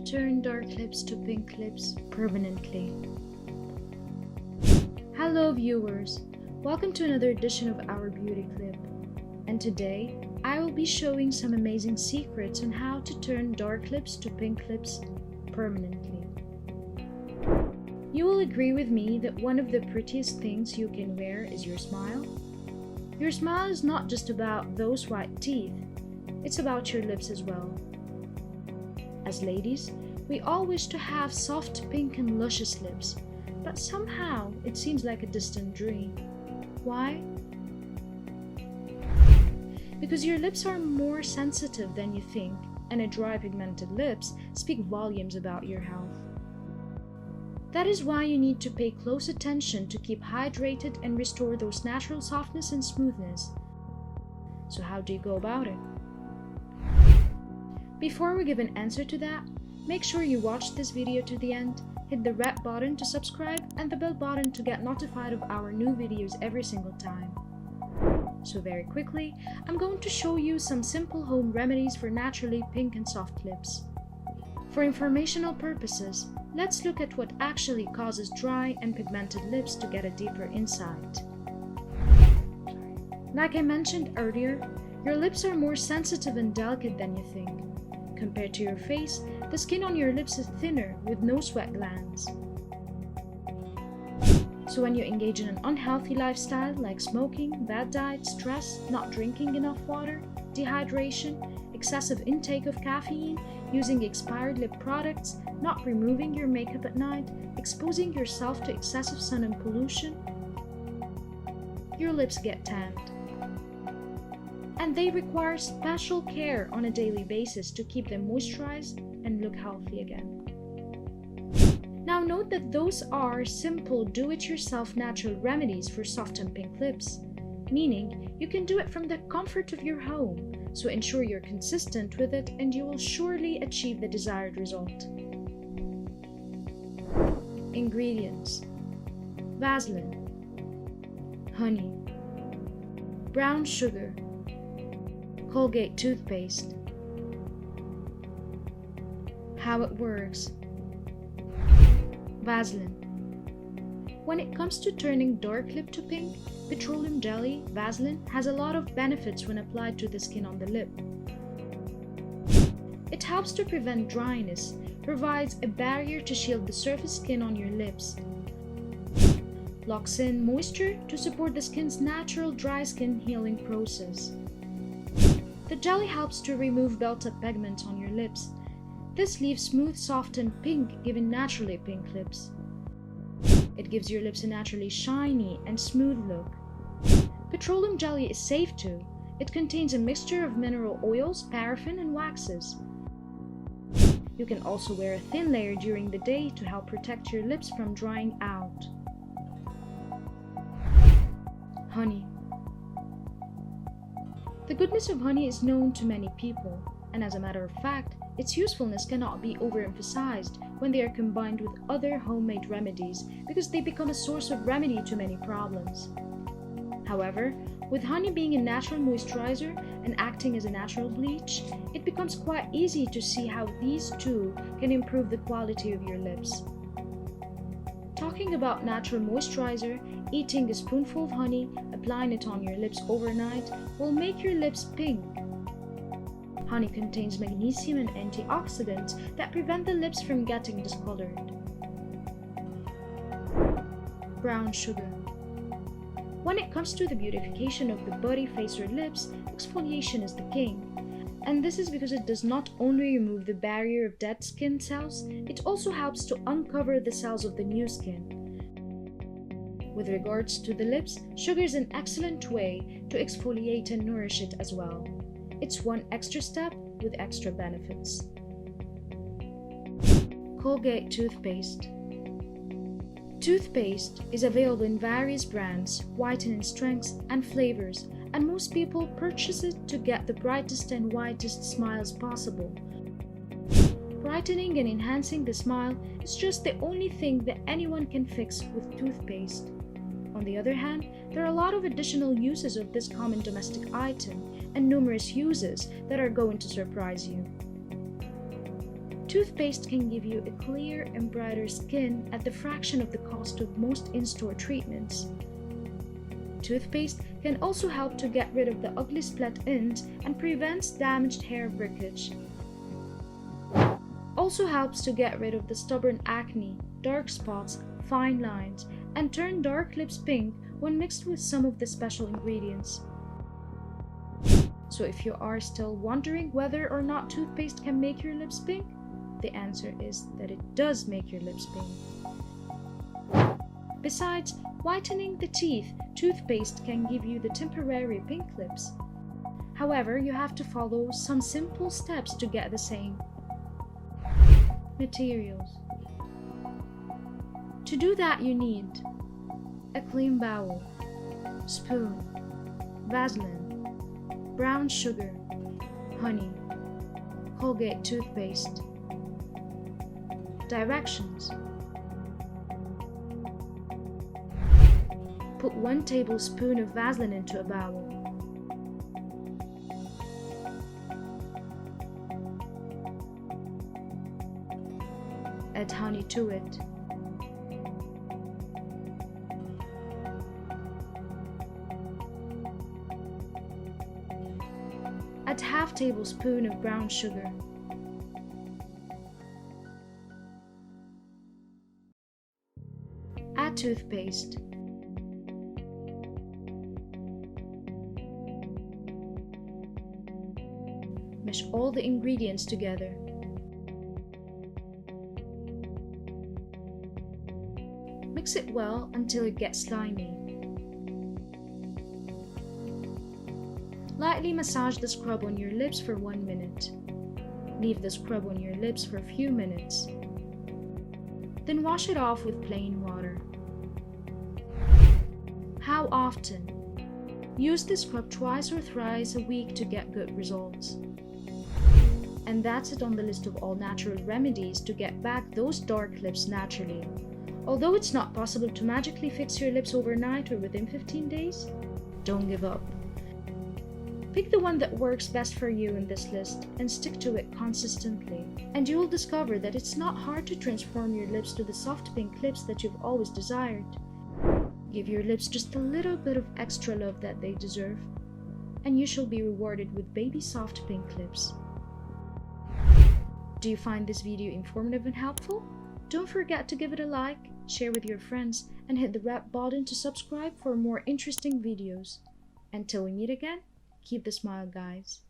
turn dark lips to pink lips permanently. Hello viewers, welcome to another edition of our beauty clip. And today, I will be showing some amazing secrets on how to turn dark lips to pink lips permanently. You will agree with me that one of the prettiest things you can wear is your smile. Your smile is not just about those white teeth, it's about your lips as well. As ladies, we all wish to have soft pink and luscious lips, but somehow it seems like a distant dream. Why? Because your lips are more sensitive than you think, and a dry pigmented lips speak volumes about your health. That is why you need to pay close attention to keep hydrated and restore those natural softness and smoothness. So how do you go about it? Before we give an answer to that, make sure you watch this video to the end, hit the red button to subscribe and the bell button to get notified of our new videos every single time. So very quickly, I'm going to show you some simple home remedies for naturally pink and soft lips. For informational purposes, let's look at what actually causes dry and pigmented lips to get a deeper insight. Like I mentioned earlier, your lips are more sensitive and delicate than you think. Compared to your face, the skin on your lips is thinner with no sweat glands. So when you engage in an unhealthy lifestyle like smoking, bad diet, stress, not drinking enough water, dehydration, excessive intake of caffeine, using expired lip products, not removing your makeup at night, exposing yourself to excessive sun and pollution, your lips get tanned. And they require special care on a daily basis to keep them moisturized and look healthy again. Now note that those are simple do-it-yourself natural remedies for soft and pink lips, meaning you can do it from the comfort of your home, so ensure you're consistent with it and you will surely achieve the desired result. Ingredients: Vaseline, honey, brown sugar, Colgate toothpaste. How it works. Vaseline. When it comes to turning dark lip to pink, petroleum jelly, Vaseline, has a lot of benefits when applied to the skin on the lip. It helps to prevent dryness, provides a barrier to shield the surface skin on your lips, locks in moisture to support the skin's natural dry skin healing process. The jelly helps to remove built-up pigment on your lips. This leaves smooth, soft, and pink, giving naturally pink lips. It gives your lips a naturally shiny and smooth look. Petroleum jelly is safe too. It contains a mixture of mineral oils, paraffin, and waxes. You can also wear a thin layer during the day to help protect your lips from drying out. Honey. The goodness of honey is known to many people, and as a matter of fact, its usefulness cannot be overemphasized when they are combined with other homemade remedies because they become a source of remedy to many problems. However, with honey being a natural moisturizer and acting as a natural bleach, it becomes quite easy to see how these two can improve the quality of your lips. Talking about natural moisturizer, eating a spoonful of honey, applying it on your lips overnight will make your lips pink. Honey contains magnesium and antioxidants that prevent the lips from getting discolored. Brown sugar. When it comes to the beautification of the body, face, or lips, exfoliation is the king. And this is because it does not only remove the barrier of dead skin cells, it also helps to uncover the cells of the new skin. With regards to the lips, sugar is an excellent way to exfoliate and nourish it as well. It's one extra step with extra benefits. Colgate toothpaste. Toothpaste is available in various brands, whitening strengths and flavors, and most people purchase it to get the brightest and whitest smiles possible. Brightening and enhancing the smile is just the only thing that anyone can fix with toothpaste. On the other hand, there are a lot of additional uses of this common domestic item and numerous uses that are going to surprise you. Toothpaste can give you a clear and brighter skin at the fraction of the cost of most in-store treatments. Toothpaste can also help to get rid of the ugly split ends and prevents damaged hair breakage. Also helps to get rid of the stubborn acne, dark spots, fine lines, and turn dark lips pink when mixed with some of the special ingredients. So if you are still wondering whether or not toothpaste can make your lips pink, the answer is that it does make your lips pink. Besides whitening the teeth, toothpaste can give you the temporary pink lips. However, you have to follow some simple steps to get the same. Materials. To do that, you need a clean bowl, spoon, Vaseline, brown sugar, honey, Colgate toothpaste. Directions. Put 1 tablespoon of Vaseline into a bowl. Add honey to it. Add half tablespoon of brown sugar. Add toothpaste. Mash all the ingredients together. Mix it well until it gets slimy. Lightly massage the scrub on your lips for 1 minute. Leave the scrub on your lips for a few minutes. Then wash it off with plain water. How often? Use the scrub twice or thrice a week to get good results. And that's it on the list of all natural remedies to get back those dark lips naturally. Although it's not possible to magically fix your lips overnight or within 15 days, don't give up. Pick the one that works best for you in this list and stick to it consistently, and you will discover that it's not hard to transform your lips to the soft pink lips that you've always desired. Give your lips just a little bit of extra love that they deserve, and you shall be rewarded with baby soft pink lips. Do you find this video informative and helpful? Don't forget to give it a like, share with your friends, and hit the red button to subscribe for more interesting videos. Until we meet again, keep the smile, guys.